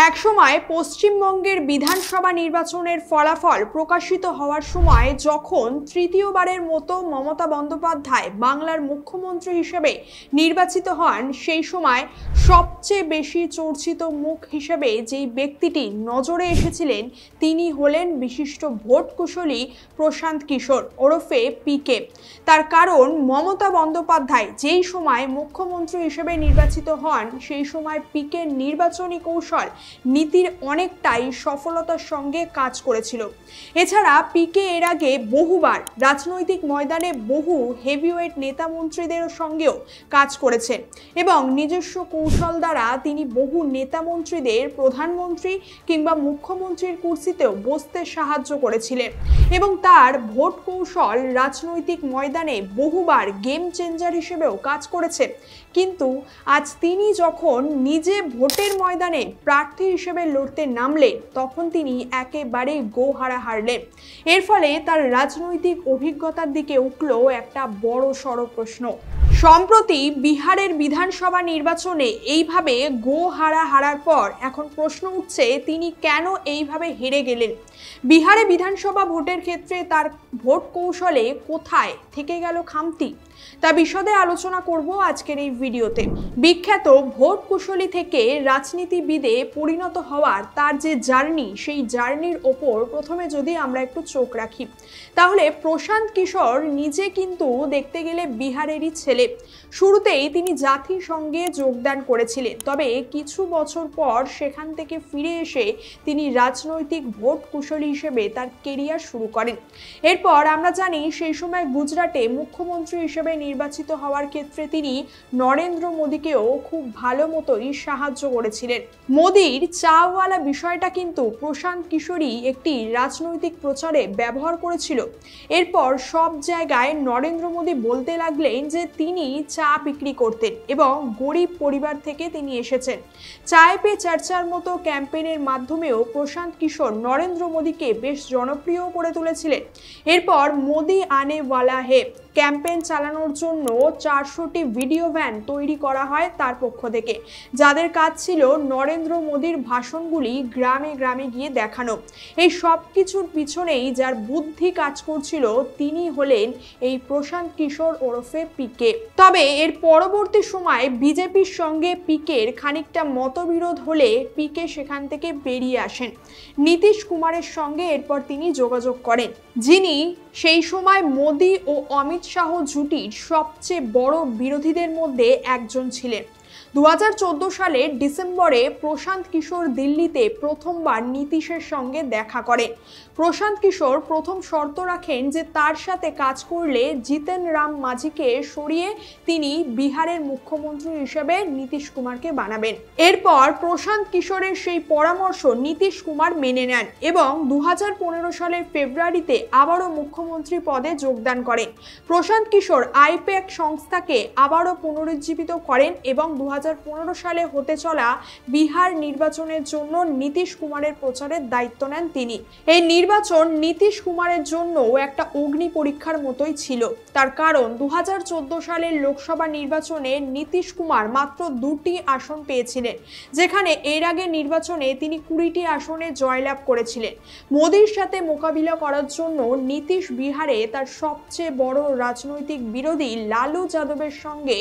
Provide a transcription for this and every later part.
একসময় পশ্চিমবঙ্গের বিধানসভা নির্বাচনের ফলাফল প্রকাশিত হওয়ার সময় যখন তৃতীয়বারের মতো মমতা বন্দ্যোপাধ্যায় বাংলার মুখ্যমন্ত্রী হিসেবে নির্বাচিত হন, সেই সময় সবচেয়ে বেশি চর্চিত মুখ হিসেবে যেই ব্যক্তিটি নজরে এসেছিলেন তিনি হলেন বিশিষ্ট ভোট কুশলী প্রশান্ত কিশোর ওরফে পিকে। তার কারণ, মমতা বন্দ্যোপাধ্যায় যেই সময় মুখ্যমন্ত্রী হিসেবে নির্বাচিত হন সেই সময় পিকের নির্বাচনী কৌশল নীতির অনেকটাই সফলতার সঙ্গে কাজ করেছিল। এছাড়া পিকে এর আগে বহুবার রাজনৈতিক ময়দানে বহু হেভিওয়েট নেতা মন্ত্রীদের সঙ্গেও কাজ করেছেন এবং নিজস্ব কৌশল দ্বারা তিনি বহু নেতা মন্ত্রীদের প্রধানমন্ত্রী কিংবা মুখ্যমন্ত্রীর কুর্সিতেও বসতে সাহায্য করেছিলেন এবং তার ভোট কৌশল রাজনৈতিক ময়দানে বহুবার গেম চেঞ্জার হিসেবেও কাজ করেছে। কিন্তু আজ তিনি যখন নিজে ভোটের ময়দানে প্রার্থী হিসেবে লড়তে নামলেন তখন তিনি একেবারে গোহারা হারলেন। এর ফলে তার রাজনৈতিক অভিজ্ঞতার দিকে উঠল একটা বড় সড় প্রশ্ন। সম্প্রতি বিহারের বিধানসভা নির্বাচনে এইভাবে গোহারা হারার পর এখন প্রশ্ন উঠছে তিনি কেন এইভাবে হেরে গেলেন। বিহারে বিধানসভা ভোটের ক্ষেত্রে তার ভোট কৌশলে কোথায় থেকে গেল খামতি, তা বিশদে আলোচনা করব আজকের এই ভিডিওতে। বিখ্যাত ভোট কুশলী থেকে রাজনীতিবিদে পরিণত হওয়ার তার যে জার্নি, সেই জার্নির ওপর প্রথমে যদি আমরা একটু চোখ রাখি তাহলে প্রশান্ত কিশোর নিজে কিন্তু দেখতে গেলে বিহারেরই ছেলে। শুরুতেই তিনি জাতিসংঘে যোগদান করেছিলেন, তবে কিছু বছর পর সেখান থেকে ফিরে এসে তিনি রাজনৈতিক ভোট কুশলী হিসেবে তার কেরিয়ার শুরু করেন। এরপর আমরা জানি সেই সময় গুজরাটে মুখ্যমন্ত্রী হিসেবে নির্বাচিত হওয়ার ক্ষেত্রে তিনি নরেন্দ্র মোদীকেও খুব ভালো মতোই সাহায্য করেছিলেন। মোদীর চাওয়ালা বিষয়টা কিন্তু প্রশান্ত কিশোরই একটি রাজনৈতিক প্রচারে ব্যবহার করেছিল। এরপর সব জায়গায় নরেন্দ্র মোদী বলতে লাগলেন যে তিনি চা বিক্রি করতেন এবং গরিব পরিবার থেকে তিনি এসেছেন। চায় পে চর্চার মতো ক্যাম্পেইনের মাধ্যমেও প্রশান্ত কিশোর নরেন্দ্র মোদীকে বেশ জনপ্রিয় করে তুলেছিলেন। এরপর মোদী আনে ওয়ালা হে ক্যাম্পেইন চালানোর জন্য 400টি ভিডিও ভ্যান তৈরি করা হয় তার পক্ষ থেকে, যাদের কাজ ছিল নরেন্দ্র মোদীর ভাষণগুলি গ্রামে গ্রামে গিয়ে দেখানো। এই সব কিছুর পিছনেই যার বুদ্ধি কাজ করছিল তিনি হলেন এই প্রশান্ত কিশোর ওরফে পিকে। তবে এর পরবর্তী সময় বিজেপির সঙ্গে পিকের খানিকটা মতবিরোধ হলে পিকে সেখান থেকে বেরিয়ে আসেন। নীতিশ কুমারের সঙ্গে এরপর তিনি যোগাযোগ করেন, যিনি সেই সময় মোদী ও অমিত শাহ জুটির সবচেয়ে বড় বিরোধীদের মধ্যে একজন ছিলেন। 2014 সালের ডিসেম্বরে প্রশান্ত কিশোর দিল্লিতে প্রথমবার নীতিশের সঙ্গে দেখা করেন। প্রশান্ত কিশোর প্রথম শর্ত রাখেন যে তার সাথে কাজ করলে জিতেন রাম মাঝিকে সরিয়ে তিনি বিহারের মুখ্যমন্ত্রী হিসেবে নীতিশ কুমারকে বানাবেন। এরপর প্রশান্ত কিশোরের সেই পরামর্শ নীতিশ কুমার মেনে নেন এবং 2015 সালের ফেব্রুয়ারিতে আবারও মুখ্যমন্ত্রী পদে যোগদান করেন। প্রশান্ত কিশোর আইপ্যাক সংস্থাকে আবারও পুনরুজ্জীবিত করেন এবং 2015 সালে হতে চলা বিহার নির্বাচনের জন্য নীতিশ কুমারের প্রচারের দায়িত্ব নেন তিনি। এই নির্বাচন নীতিশ কুমারের জন্য একটা অগ্নি পরীক্ষার মতোই ছিল। তার কারণ 2014 সালের লোকসভা নির্বাচনে নীতিশ কুমার মাত্র 2টি আসন পেয়েছিলেন, যেখানে এর আগে নির্বাচনে তিনি 20টি আসনে জয়লাভ করেছিলেন। মোদীর সাথে মোকাবিলা করার জন্য নীতিশ বিহারে তার সবচেয়ে বড় রাজনৈতিক বিরোধী লালু যাদবের সঙ্গে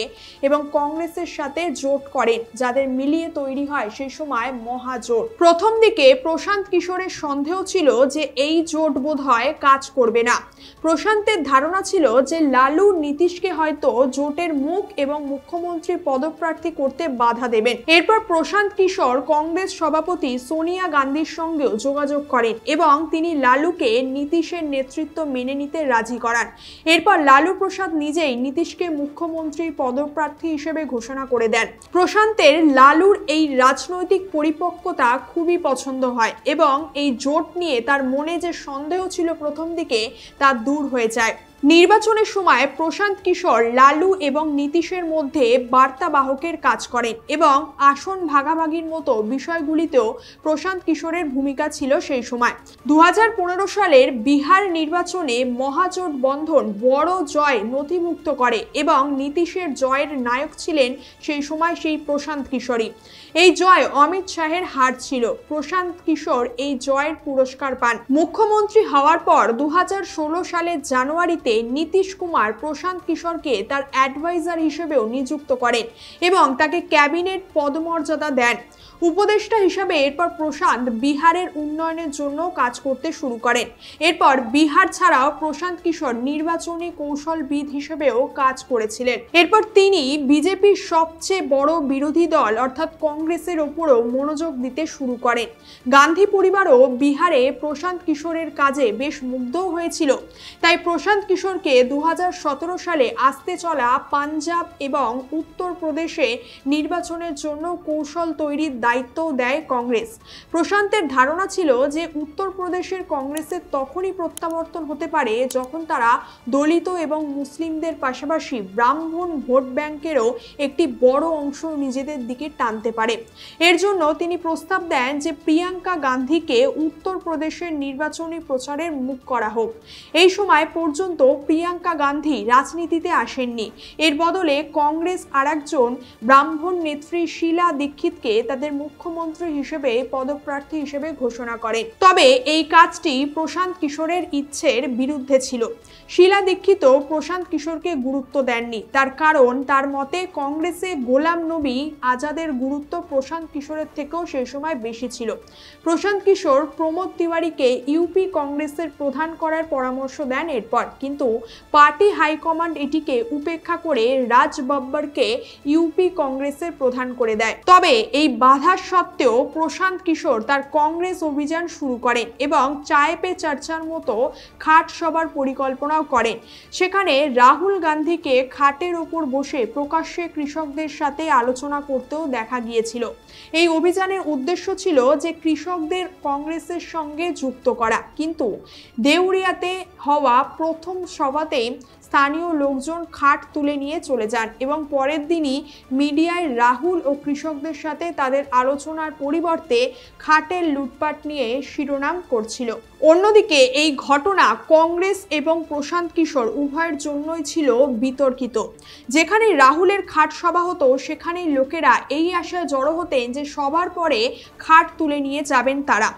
এবং কংগ্রেসের সাথে জোট করেন, যাদের মিলিয়ে তৈরি হয় সেই সময় মহাজোট। প্রথম দিকে প্রশান্ত কিশোরের সন্দেহ ছিল যে এই জোট বোধহয় কাজ করবে না। প্রশান্তের ধারণা ছিল যে লালু নীতিশকে হয়তো জোটের মুখ এবং মুখ্যমন্ত্রী পদপ্রার্থী করতে বাধা দেবেন। এরপর প্রশান্ত কিশোর কংগ্রেস সভাপতি সোনিয়া গান্ধীর সঙ্গেও যোগাযোগ করেন এবং তিনি লালুকে নীতিশের নেতৃত্ব মেনে নিতে রাজি করান। এরপর লালু প্রসাদ নিজেই নীতিশকে মুখ্যমন্ত্রীর পদপ্রার্থী হিসেবে ঘোষণা করে দেন। প্রশান্তের লালুর এই রাজনৈতিক পরিপক্কতা খুবই পছন্দ হয় এবং এই জোট নিয়ে তার মনে যে সন্দেহ ছিল প্রথম দিকে তা দূর হয়ে যায়। নির্বাচনের সময় প্রশান্ত কিশোর লালু এবং নীতিশের মধ্যে বার্তাবাহকের কাজ করেন এবং আসন ভাগাভাগির মতো বিষয়গুলিতেও প্রশান্ত কিশোরের ভূমিকা ছিল সেই সময়। 2015 সালের বিহার নির্বাচনে মহাজোট বন্ধন বড় জয় নথিভুক্ত করে এবং নীতিশের জয়ের নায়ক ছিলেন সেই সময় সেই প্রশান্ত কিশোরই। এই জয় অমিত শাহের হার ছিল। প্রশান্ত কিশোর এই জয়ের পুরস্কার পান। মুখ্যমন্ত্রী হওয়ার পর 2016 সালের জানুয়ারিতে নীতিশ কুমার প্রশান্ত কিশোরকে তার অ্যাডভাইজার হিসেবেও নিযুক্ত করেন এবং তাকে ক্যাবিনেট পদমর্যাদা দেন। উপদেষ্টা হিসাবে এরপর প্রশান্ত বিহারের উন্নয়নের জন্য কাজ করতে শুরু করেন। এরপর বিহার ছাড়াও প্রশান্ত কিশোর নির্বাচনী কৌশলবিদ হিসেবেও কাজ করেছিলেন। এরপর তিনি বিজেপির সবচেয়ে বড় বিরোধী দল অর্থাৎ কংগ্রেসের ওপরও মনোযোগ দিতে শুরু করেন। গান্ধী পরিবারও বিহারে প্রশান্ত কিশোরের কাজে বেশ মুগ্ধ হয়েছিল। তাই প্রশান্ত কিশোরকে 2017 সালে আসতে চলা পাঞ্জাব এবং উত্তরপ্রদেশে নির্বাচনের জন্য কৌশল তৈরির দায়িত্ব দেয় কংগ্রেস। প্রশান্তের ধারণা ছিল যে উত্তরপ্রদেশের কংগ্রেসের তখনই প্রত্যাবর্তন হতে পারে যখন তারা দলিত এবং মুসলিমদের পাশাপাশি ব্রাহ্মণ ভোট ব্যাংকেরও একটি বড় অংশ নিজেদের দিকে টানতে পারে। এর জন্য তিনি প্রস্তাব দেন যে প্রিয়াঙ্কা গান্ধীকে উত্তরপ্রদেশের নির্বাচনী প্রচারের মুখ করা হোক। এই সময় পর্যন্ত প্রিয়াঙ্কা গান্ধী রাজনীতিতে আসেননি। এর বদলে কংগ্রেস আরেকজন ব্রাহ্মণ নেত্রী শীলা দীক্ষিতকে তাদের মুখ্যমন্ত্রী হিসেবে পদপ্রার্থী হিসেবে ঘোষণা করেন। তবে এই কাজটি প্রশান্ত কিশোরের ইচ্ছের বিরুদ্ধে ছিল। শীলা দীক্ষিত প্রশান্ত কিশোরকে গুরুত্ব দেননি। তার কারণ তার মতে কংগ্রেসে গোলাম নবী আজাদের গুরুত্ব প্রশান্ত কিশোরের থেকেও সেই সময় বেশি ছিল। প্রশান্ত কিশোর প্রমোদ তিওয়ারিকে ইউপি কংগ্রেসের প্রধান করার পরামর্শ দেন এরপর, কিন্তু পার্টি হাইকমান্ড এটিকে উপেক্ষা করে রাজ বব্বরকে ইউপি কংগ্রেসের প্রধান করে দেয়। তবে এই বাধা সত্ত্বেও প্রশান্ত কিশোর তার কংগ্রেস অভিযান শুরু করেন এবং চায় পে চর্চার মতো খাট সভার পরিকল্পনাও করেন। সেখানে রাহুল গান্ধীকে খাটের ওপর বসে প্রকাশ্যে কৃষকদের সাথে আলোচনা করতেও দেখা গিয়েছিল। এই অভিযানের উদ্দেশ্য ছিল যে কৃষকদের কংগ্রেসের সঙ্গে যুক্ত করা, কিন্তু দেউরিয়াতে হওয়া প্রথম সভাতেই স্থানীয় লোকজন খাট তুলে নিয়ে চলে যান এবং পরের দিনই মিডিয়ায় রাহুল ও কৃষকদের সাথে তাদের আলোচনার পরিবর্তে খাটের লুটপাট নিয়ে শিরোনাম করছিল। অন্যদিকে এই ঘটনা কংগ্রেস এবং প্রশান্ত কিশোর উভয়ের জন্যই ছিল বিতর্কিত। যেখানে রাহুলের খাট সভা হতো সেখানেই লোকেরা এই আশায় জড়ো হতেন যে সবার পরে খাট তুলে নিয়ে যাবেন তারা।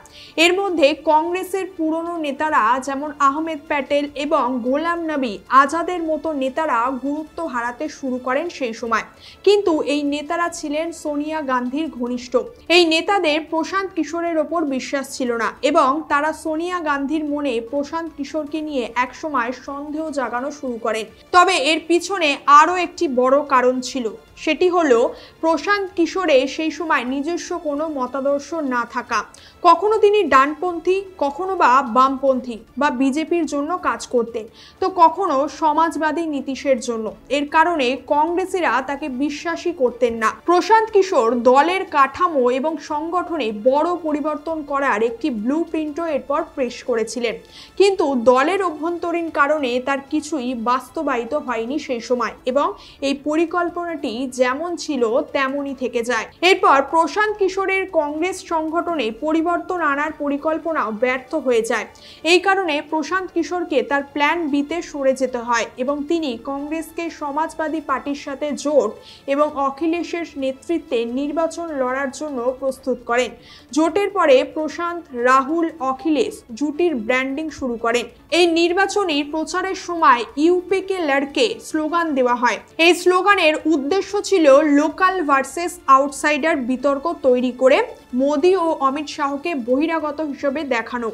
এর মধ্যে কংগ্রেসের পুরনো নেতারা যেমন আহমেদ প্যাটেল এবং গোলাম নবী আজাদের মতো নেতারা গুরুত্ব হারাতে শুরু করেন সেই সময়। কিন্তু এই নেতারা ছিলেন সোনিয়া গান্ধীর ঘনিষ্ঠ। এই নেতাদের প্রশান্ত কিশোরের ওপর বিশ্বাস ছিল না এবং তারা সোনিয়া গান্ধীর মনে প্রশান্ত কিশোরকে নিয়ে একসময় সন্দেহ জাগানো শুরু করেন। তবে এর পিছনে আরও একটি বড় কারণ ছিল, সেটি হলো প্রশান্ত কিশোরে সেই সময় নিজস্ব কোনো মতাদর্শ না থাকা। কখনো তিনি ডানপন্থী, কখনো বা বামপন্থী বা বিজেপির জন্য কাজ করতেন, তো কখনো সমাজবাদী নীতিশের জন্য। এর কারণে কংগ্রেসীরা তাকে বিশ্বাসই করতেন না। প্রশান্ত কিশোর দলের কাঠামো এবং সংগঠনে বড় পরিবর্তন করার একটি ব্লু প্রিন্টও এরপর পেশ করেছিলেন, কিন্তু দলের অভ্যন্তরীণ কারণে তার কিছুই বাস্তবায়িত হয়নি সেই সময় এবং এই পরিকল্পনাটি যেমন ছিল তেমনই থেকে যায়। এরপর প্রশান্ত কিশোরের কংগ্রেস সংগঠনে পরিবর্তন আনার পরিকল্পনাও ব্যর্থ হয়ে যায়। এই কারণে প্রশান্ত কিশোরকে তার প্ল্যান বিতে সরে যেতে হয় এবং তিনি কংগ্রেসকে সমাজবাদী পার্টির সাথে জোট এবং অখিলেশের নেতৃত্বে নির্বাচন লড়ার জন্য প্রস্তুত করেন। জোটের পরে প্রশান্ত, রাহুল, অখিলেশ জুটির ব্র্যান্ডিং শুরু করেন। এই নির্বাচনী প্রচারের সময় ইউপি কে লড়কে স্লোগান দেওয়া হয়। এই স্লোগানের উদ্দেশ্য ছিল লোকাল ভার্সেস আউটসাইডার বিতর্ক তৈরি করে মোদি ও অমিত শাহকে বহিরাগত হিসেবে দেখানো।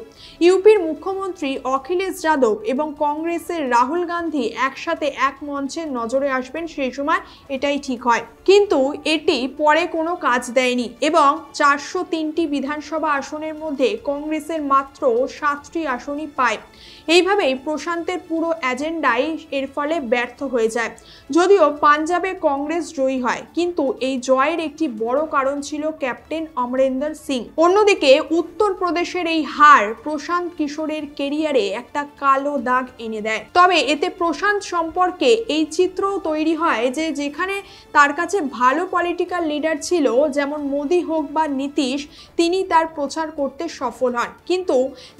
ইউপির মুখ্যমন্ত্রী অখিলেশ যাদব এবং কংগ্রেসের রাহুল গান্ধী একসাথে এক মঞ্চে নজরে আসবেন সেই সময় এটাই ঠিক হয়, কিন্তু এটি পরে কোনো কাজ দেয়নি এবং 403টি বিধানসভা আসনের মধ্যে কংগ্রেসের মাত্র 7টি আসনই পায়। এইভাবেই প্রশান্তের পুরো এজেন্ডাই এর ফলে ব্যর্থ হয়ে যায়। যদিও পাঞ্জাবে কংগ্রেস জয়ী হয়, কিন্তু এই জয়ের একটি বড় কারণ ছিল ক্যাপ্টেন অমরেন্দ্র অমরেন্দর সিং। অন্যদিকে উত্তরপ্রদেশের এই হার প্রশান্ত কিশোরের কেরিয়ারে একটা কালো দাগ এনে দেয়। তবে এতে প্রশান্ত সম্পর্কে এই চিত্রও তৈরি হয় যে যেখানে তার কাছে ভালো পলিটিক্যাল লিডার ছিল, যেমন মোদি হোক বা নীতিশ, তিনি তার প্রচার করতে সফল হন, কিন্তু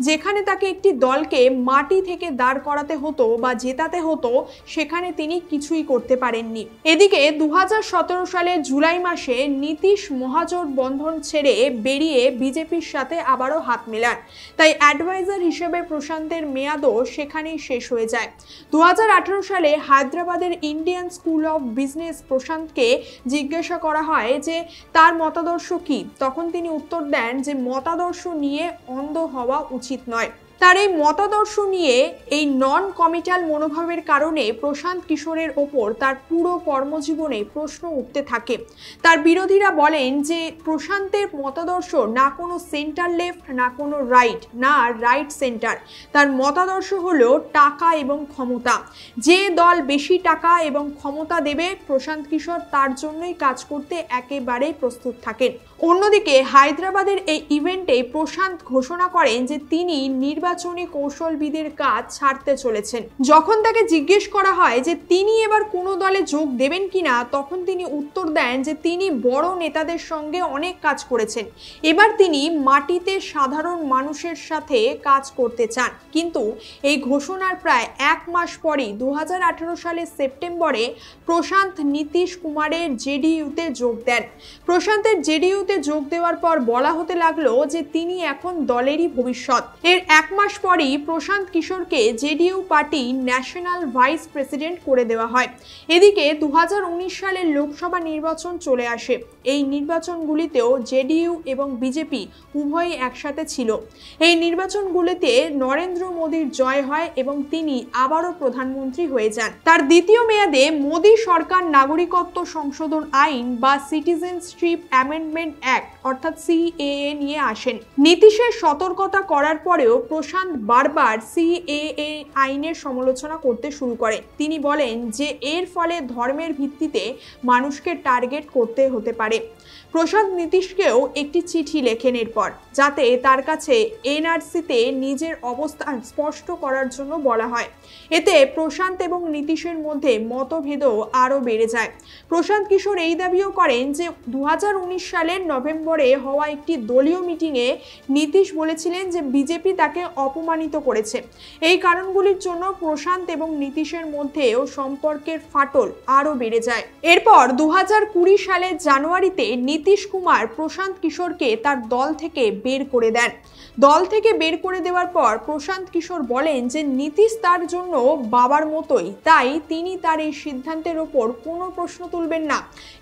যেখানে তাকে একটি দলকে মাটি থেকে দাঁড় করাতে হতো বা জেতাতে হতো, সেখানে তিনি কিছুই করতে পারেননি। এদিকে 2017 সালে জুলাই মাসে নীতিশ মহাজোট বন্ধন ছেড়ে বেরিয়ে বিজেপির সাথে আবারও হাত মেলান। তাই অ্যাডভাইজার হিসেবে প্রশান্তের মেয়াদও সেখানেই শেষ হয়ে যায়। 2018 সালে হায়দ্রাবাদের ইন্ডিয়ান স্কুল অফ বিজনেস প্রশান্তকে জিজ্ঞাসা করা হয় যে তার মতাদর্শ কি। তখন তিনি উত্তর দেন যে মতাদর্শ নিয়ে অন্ধ হওয়া উচিত নয়। তার এই মতাদর্শ নিয়ে এই নন কমিটাল মনোভাবের কারণে প্রশান্ত কিশোরের ওপর তার পুরো কর্মজীবনে প্রশ্ন উঠতে থাকে। তার বিরোধীরা বলেন যে প্রশান্তের মতাদর্শ না কোনো সেন্টার লেফট, না কোনো রাইট, না রাইট সেন্টার। তার মতাদর্শ হলো টাকা এবং ক্ষমতা। যে দল বেশি টাকা এবং ক্ষমতা দেবে, প্রশান্ত কিশোর তার জন্যই কাজ করতে একেবারেই প্রস্তুত থাকেন। অন্যদিকে হায়দ্রাবাদের এই ইভেন্টে প্রশান্ত ঘোষণা করেন যে তিনি নির্বাচনী কৌশলবিদের কাজ ছাড়তে চলেছেন। যখন তাকে জিজ্ঞেস করা হয় যে তিনি এবার কোনো দলে যোগ দেবেন কিনা, তখন তিনি উত্তর দেন যে তিনি বড় নেতাদের সঙ্গে অনেক কাজ করেছেন, এবার তিনি মাটিতে সাধারণ মানুষের সাথে কাজ করতে চান। কিন্তু এই ঘোষণার প্রায় 1 মাস পরই 2018 সালের সেপ্টেম্বরে প্রশান্ত নীতিশ কুমারের জেডিইউতে যোগ দেন। প্রশান্তের জেডিইউতে যোগ দেওয়ার পর বলা হতে লাগলো যে তিনি এখন দলেরই ভবিষ্যৎ। এর 1 মাস পরই প্রশান্ত কিশোরকে JDU party national vice president করে দেওয়া হয়। এদিকে 2019 সালের লোকসভা নির্বাচন চলে আসে। এই নির্বাচনগুলিতেও জেডিইউ এবং বিজেপি উভয়ই একসাথে ছিল। এই নির্বাচনগুলিতে নরেন্দ্র মোদীর জয় হয় এবং তিনি আবারও প্রধানমন্ত্রী হয়ে যান। তার দ্বিতীয় মেয়াদে মোদী সরকার নাগরিকত্ব সংশোধন আইন বা সিটিজেনশিপ অ্যামেন্ডমেন্ট অ্যাক্ট অর্থাৎ সিএএ নিয়ে আসেন। নীতিশের সতর্কতা করার পরেও প্রশান্ত বারবার সিএএ আইনের সমালোচনা করতে শুরু করেন। তিনি বলেন যে এর ফলে ধর্মের ভিত্তিতে মানুষকে টার্গেট করতে হতে পারে। প্রশান্ত নীতিশকেও একটি চিঠি লেখেন এরপর, যাতে তার কাছে এনআরসিতে নিজের অবস্থান স্পষ্ট করার জন্য বলা হয়। এতে প্রশান্ত এবং নীতিশের মধ্যে মতভেদও আরও বেড়ে যায়। প্রশান্ত কিশোর এই দাবিও করেন যে 2019 সালের নভেম্বরে হওয়া একটি দলীয় মিটিংয়ে নীতিশ বলেছিলেন যে বিজেপি তাকে অপমানিত করেছে। এই কারণগুলির জন্য প্রশান্ত এবং নীতিশের মধ্যেও সম্পর্কের ফাটল আরও বেড়ে যায়। এরপর 2020 সালের জানুয়ারিতে নীতিশ কুমার প্রশান্ত কিশোরকে তার দল থেকে বের করে দেন। দল থেকে বের করে দেওয়ার পর প্রশান্ত কিশোর বলেন যে নীতিশ তার জন্য বাবার মতোই, তাই তিনি তার এই সিদ্ধান্তের ওপর কোনো প্রশ্ন তুলবেন না।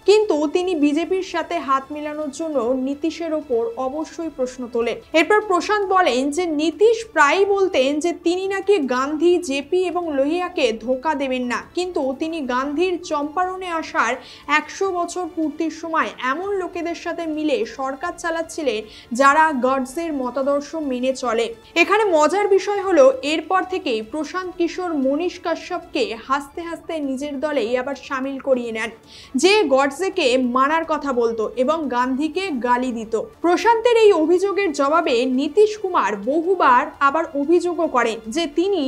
কিন্তু তিনি বিজেপির সাথে হাত মেলানোর জন্য নীতিশের ওপর অবশ্যই প্রশ্ন তোলেন। এরপর প্রশান্ত বলেন যে নীতিশ প্রায়ই বলতেন যে তিনি নাকি গান্ধী, জেপি এবং লোহিয়াকে ধোঁকা দেবেন না, কিন্তু তিনি গান্ধীর চম্পারণে আসার 100 বছর পূর্তির সময় এমন লোকেদের সাথে মিলে সরকার চালাচ্ছিলেন যারা গডসের মতাদর্শ মেনে চলে। এখানে মজার বিষয় হলো এরপর থেকেই প্রশান্ত কিশোর মনীষ কাশ্যপকে হাসতে হাসতে নিজের দলেই আবার সামিল করিয়ে নেন, যে গডসেকে মানার কথা বলতো এবং গান্ধীকে গালি দিত। প্রশান্তের এই অভিযোগের জবাবে নীতিশ কুমার বহুবার আবার অভিযোগও করেন যে তিনি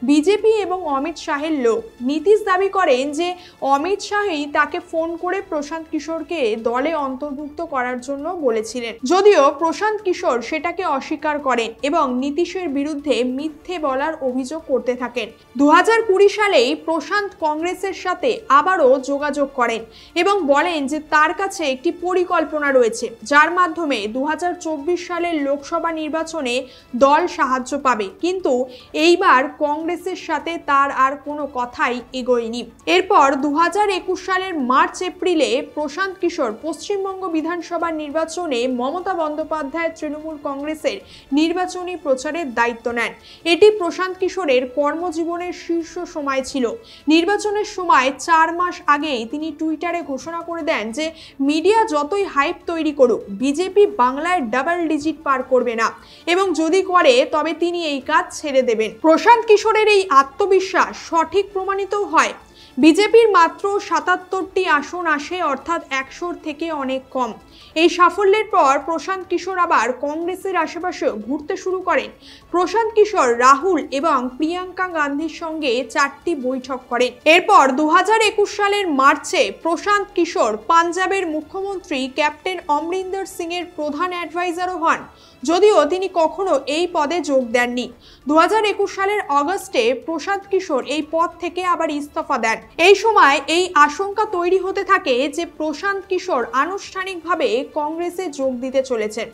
বিজেপি এবং অমিত শাহের লোক। নীতিশ দাবি করেন যে অমিত শাহই তাকে ফোন করে প্রশান্ত কিশোরকে দলে অন্তর্ভুক্ত করার জন্য বলেছিলেন, যদিও প্রশান্ত কিশোর সেটাকে অস্বীকার করেন এবং নীতিশের বিরুদ্ধে মিথ্যে বলার অভিযোগ করতে থাকেন। 2020 সালেই প্রশান্ত কংগ্রেসের সাথে আবারও যোগাযোগ করেন এবং বলেন যে তার কাছে একটি পরিকল্পনা রয়েছে, যার মাধ্যমে 2024 সালের লোকসভা নির্বাচনে দল সাহায্য পাবে। কিন্তু এইবার কংগ্রেসের সাথে তার আর কোনো কথাই এগোয়নি। এরপর 2021 সালের মার্চ এপ্রিলে প্রশান্ত কিশোর পশ্চিমবঙ্গ বিধানসভা নির্বাচনে মমতা বন্দ্যোপাধ্যায়ের তৃণমূল কংগ্রেসের নির্বাচনী প্রচারের দায়িত্ব নেন। এটি প্রশান্ত কিশোরের কর্মজীবনের শীর্ষ সময় ছিল। নির্বাচনের সময় 4 মাস আগেই তিনি টুইটারে ঘোষণা করে দেন যে মিডিয়া যতই হাইপ তৈরি করুক, বিজেপি বাংলায় ডাবল ডিজিট পার করবে না এবং যদি করে তবে তিনি এই কাজ ছেড়ে দেবেন। প্রশান্ত কিশোরের এই আত্মবিশ্বাস সঠিক প্রমাণিত হয়। বিজেপির মাত্র ৭৭টি আসন আসে, অর্থাৎ ১০০ থেকে অনেক কম। এই সাফল্যের পর প্রশান্ত কিশোর আবার কংগ্রেসের আশেপাশে ঘুরতে শুরু করেন। প্রশান্ত কিশোর রাহুল এবং প্রিয়াঙ্কা গান্ধীর সঙ্গে 4টি বৈঠক করেন। এরপর 2021 সালের মার্চে প্রশান্ত কিশোর পাঞ্জাবের মুখ্যমন্ত্রী ক্যাপ্টেন অমরিন্দর সিং এর প্রধান অ্যাডভাইজারও হন, যদিও তিনি কখনো এই পদে যোগ দেননি। 2021 সালের অগস্টে প্রশান্ত কিশোর এই পদ থেকে আবার ইস্তফা দেন। এই সময় এই আশঙ্কা তৈরি হতে থাকে যে প্রশান্ত কিশোর আনুষ্ঠানিকভাবে কংগ্রেসে যোগ দিতে চলেছেন।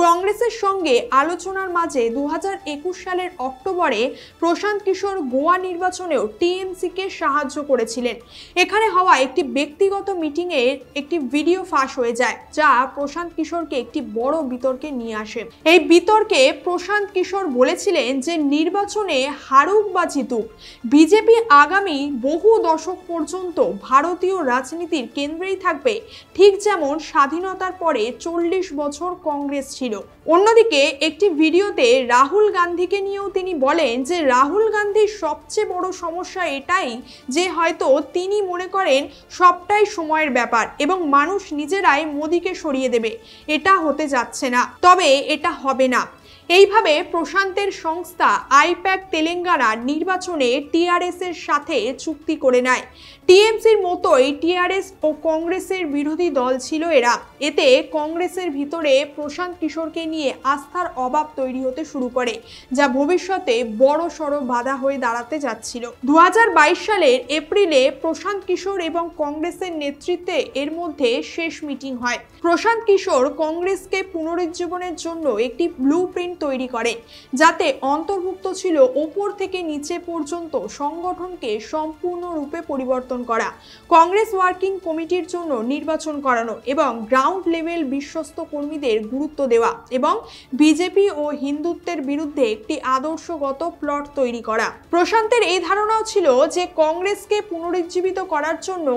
কংগ্রেসের সঙ্গে আলোচনার মাঝে 2021 সালের অক্টোবরে প্রশান্ত কিশোর গোয়া নির্বাচনেও টিএমসি কে সাহায্য করেছিলেন। এখানে হওয়া একটি ব্যক্তিগত মিটিংয়ের একটি ভিডিও ফাঁস হয়ে যায়, যা প্রশান্ত কিশোরকে একটি বড় বিতর্কে নিয়ে আসে। এই বিতর্কে প্রশান্ত কিশোর বলেছিলেন যে নির্বাচনে হারুক বা জিতুক, বিজেপি আগামী বহু দশক পর্যন্ত ভারতীয় রাজনীতির কেন্দ্রেই থাকবে, ঠিক যেমন স্বাধীনতার পরে 40 বছর কংগ্রেস ছিল। অন্যদিকে একটি ভিডিওতে রাহুল গান্ধীকে নিয়েও তিনি বলেন যে রাহুল গান্ধীর সবচেয়ে বড় সমস্যা এটাই যে হয়তো তিনি মনে করেন সবটাই সময়ের ব্যাপার এবং মানুষ নিজেরাই মোদিকে সরিয়ে দেবে। এটা হতে যাচ্ছে না, তবে এটা হবে না। এইভাবে প্রশান্তের সংস্থা আইপ্যাক তেলেঙ্গানা নির্বাচনে টিআরএস এর সাথে চুক্তি করে নেয়। টিএমসির মতোই টিআরএস ও কংগ্রেসের বিরোধী দল ছিল এরা। এতে কংগ্রেসের ভিতরে প্রশান্ত কিশোরকে নিয়ে আস্থার অভাব তৈরি হতে শুরু করে, যা ভবিষ্যতে বড় সড় বাধা হয়ে দাঁড়াতে যাচ্ছিল। 2022 সালের এপ্রিলে প্রশান্ত কিশোর এবং কংগ্রেসের নেতৃত্বে এর মধ্যে শেষ মিটিং হয়। প্রশান্ত কিশোর কংগ্রেসকে পুনরুজ্জীবনের জন্য একটি ব্লুপ্রিন্ট তৈরি করে, যাতে অন্তর্ভুক্ত ছিল ওপর থেকে নিচে পর্যন্ত সংগঠনকে সম্পূর্ণরূপে পরিবর্তন করা, কংগ্রেস ওয়ার্কিং কমিটির জন্য নির্বাচন করানো এবং গ্রাউন্ড লেভেল বিশ্বস্ত কর্মীদের গুরুত্ব দেওয়া এবং বিজেপি ও হিন্দুত্বের বিরুদ্ধে একটি আদর্শগত প্লট তৈরি করা। প্রশান্তের এই ধারণাও ছিল যে কংগ্রেসকে পুনরুজ্জীবিত করার জন্য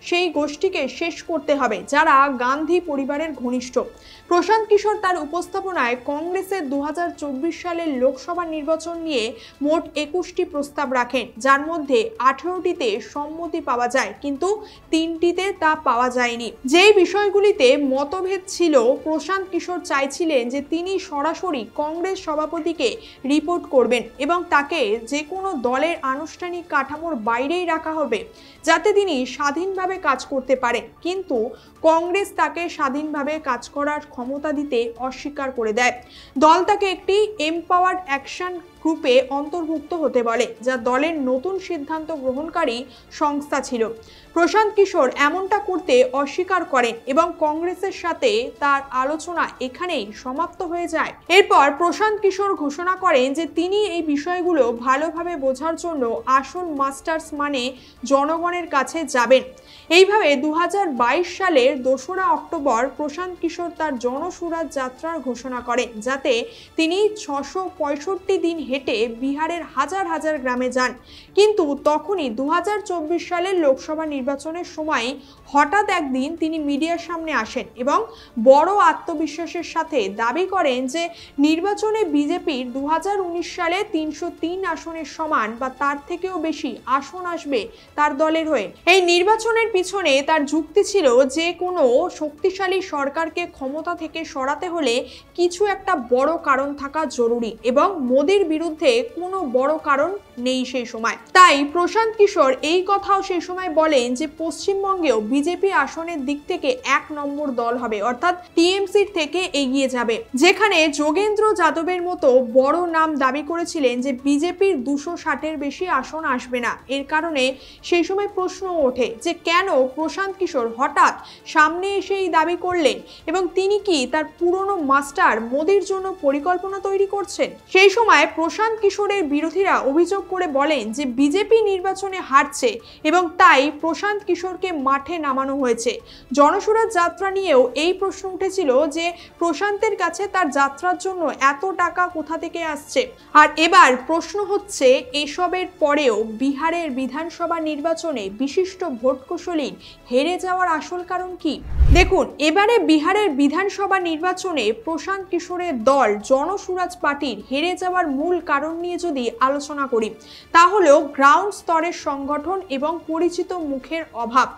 সেই গোষ্ঠীকে শেষ করতে হবে যারা গান্ধী পরিবারের ঘনিষ্ঠ। প্রশান্ত কিশোর তার উপস্থাপনায় কংগ্রেসের 2024 সালের লোকসভা নির্বাচন নিয়ে মোট 21টি প্রস্তাব রাখেন, যার মধ্যে 18টিতে সম্মতি পাওয়া যায়, কিন্তু 3টিতে তা পাওয়া যায়নি। যেই বিষয়গুলিতে মতভেদ ছিল, প্রশান্ত কিশোর চাইছিলেন যে তিনি সরাসরি কংগ্রেস সভাপতিকে রিপোর্ট করবেন এবং তাকে যে কোনো দলের আনুষ্ঠানিক কাঠামোর বাইরেই রাখা হবে, যাতে তিনি স্বাধীনভাবে কাজ করতে পারেন। কিন্তু কংগ্রেস তাকে স্বাধীনভাবে কাজ করার ক্ষমতা দিতে অস্বীকার করে দেয়। দল তাকে একটি এম্পাওয়ার্ড অ্যাকশন গ্রুপে অন্তর্ভুক্ত হতে বলে, যা দলের নতুন সিদ্ধান্ত গ্রহণকারী সংস্থা ছিল। প্রশান্ত কিশোর এমনটা করতে অস্বীকার করেন এবং কংগ্রেসের সাথে তার আলোচনা এখানেই সমাপ্ত হয়ে যায়। এরপর প্রশান্ত কিশোর ঘোষণা করেন যে তিনি এই বিষয়গুলো ভালোভাবে বোঝার জন্য আসল মাস্টার্স মানে জনগণের কাছে যাবেন। এইভাবে 2022 সালের 2রা অক্টোবর প্রশান্ত কিশোর তার জনসুরাজ যাত্রার ঘোষণা করেন, যাতে তিনি 665 দিন হেঁটে বিহারের হাজার হাজার গ্রামে যান। কিন্তু তখনই 2024 সালের লোকসভা নির্বাচনের সময় হঠাৎ একদিন তিনি মিডিয়ার সামনে আসেন এবং বড় আত্মবিশ্বাসের সাথে দাবি করেন যে নির্বাচনে বিজেপির 2019 সালে 303 আসনের সমান বা তার থেকেও বেশি আসন আসবে তার দলের হয়ে। এই নির্বাচনের পিছনে তার যুক্তি ছিল যে কোনো শক্তিশালী সরকারকে ক্ষমতা থেকে সরাতে হলে কিছু একটা বড় কারণ থাকা জরুরি এবং মোদির বিরুদ্ধে কোনো বড় কারণ নেই সেই সময়। তাই প্রশান্ত কিশোর এই কথাও সেই সময় বলেন যে পশ্চিমবঙ্গেও বিজেপি আসনের দিক থেকে 1 নম্বর দল হবে, অর্থাৎ টিএমসির থেকে এগিয়ে যাবে। যেখানে যোগেন্দ্র যাদবের মতো বড় নাম দাবি করেছিলেন যে বিজেপির 260-এর বেশি আসন আসবে না। এর কারণে সেই সময় প্রশ্ন ওঠে যে কেন প্রশান্ত কিশোর হঠাৎ সামনে এসে এই দাবি করলেন এবং তিনি কি তার পুরনো মাস্টার মোদির জন্য পরিকল্পনা তৈরি করছেন। সেই সময় প্রশান্ত কিশোরের বিরোধীরা অভিযোগ করে বলেন যে বিজেপি নির্বাচনে হারছে এবং তাই প্রশান্ত কিশোরকে মাঠে নামানো হয়েছে। জনসুরাজ যাত্রা নিয়েও এই প্রশ্ন উঠেছিল যে প্রশান্তের কাছে তার যাত্রার জন্য এত টাকা কোথা থেকে আসছে। আর এবার প্রশ্ন হচ্ছে, এসবের পরেও বিহারের বিধানসভা নির্বাচনে বিশিষ্ট ভোট কুশলী হেরে যাওয়ার আসল কারণ কি? দেখুন, এবারে বিহারের বিধানসভা নির্বাচনে প্রশান্ত কিশোরের দল জনসুরাজ পার্টির হেরে যাওয়ার মূল কারণ নিয়ে যদি আলোচনা করি, তা হলো গ্রাউন্ড স্তরের সংগঠন এবং পরিচিত মুখের অভাব।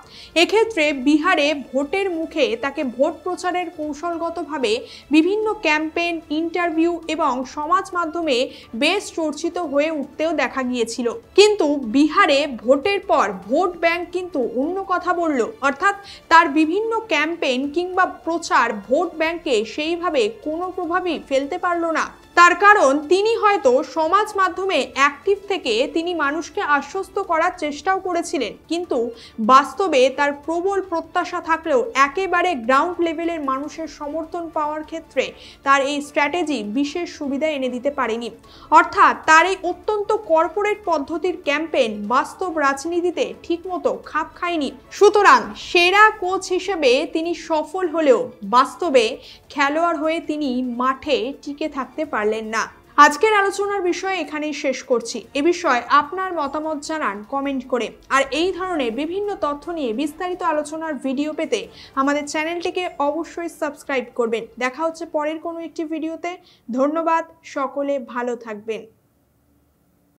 এক্ষেত্রে বিহারে ভোটের মুখে তাকে ভোট প্রচারের কৌশলগতভাবে বিভিন্ন ক্যাম্পেইন, ইন্টারভিউ এবং সমাজ মাধ্যমে বেশ চর্চিত হয়ে উঠতেও দেখা গিয়েছিল। কিন্তু বিহারে ভোটের পর ভোট ব্যাংক কিন্তু অন্য কথা বলল, অর্থাৎ তার বিভিন্ন ক্যাম্পেইন কিংবা প্রচার ভোট ব্যাংকে সেইভাবে কোনো প্রভাবই ফেলতে পারল না। তার কারণ তিনি হয়তো সমাজ মাধ্যমে অ্যাক্টিভ থেকে তিনি মানুষকে আশ্বস্ত করার চেষ্টাও করেছিলেন, কিন্তু বাস্তবে তার প্রবল প্রত্যাশা থাকলেও একেবারে গ্রাউন্ড লেভেলের মানুষের সমর্থন পাওয়ার ক্ষেত্রে তার এই স্ট্র্যাটেজি বিশেষ সুবিধা এনে দিতে পারেনি। অর্থাৎ তার এই অত্যন্ত কর্পোরেট পদ্ধতির ক্যাম্পেইন বাস্তব রাজনীতিতে ঠিকমতো খাপ খায়নি। সুতরাং সেরা কোচ হিসেবে তিনি সফল হলেও বাস্তবে খেলোয়াড় হয়ে তিনি মাঠে টিকে থাকতে পারলেন না। আজকের আলোচনার বিষয় এখানেই শেষ করছি। এ বিষয়ে আপনার মতামত জানান কমেন্ট করে। আর এই ধরনের বিভিন্ন তথ্য নিয়ে বিস্তারিত আলোচনার ভিডিও পেতে আমাদের চ্যানেলটিকে অবশ্যই সাবস্ক্রাইব করবেন। দেখা হচ্ছে পরের কোনো একটি ভিডিওতে। ধন্যবাদ, সকলে ভালো থাকবেন।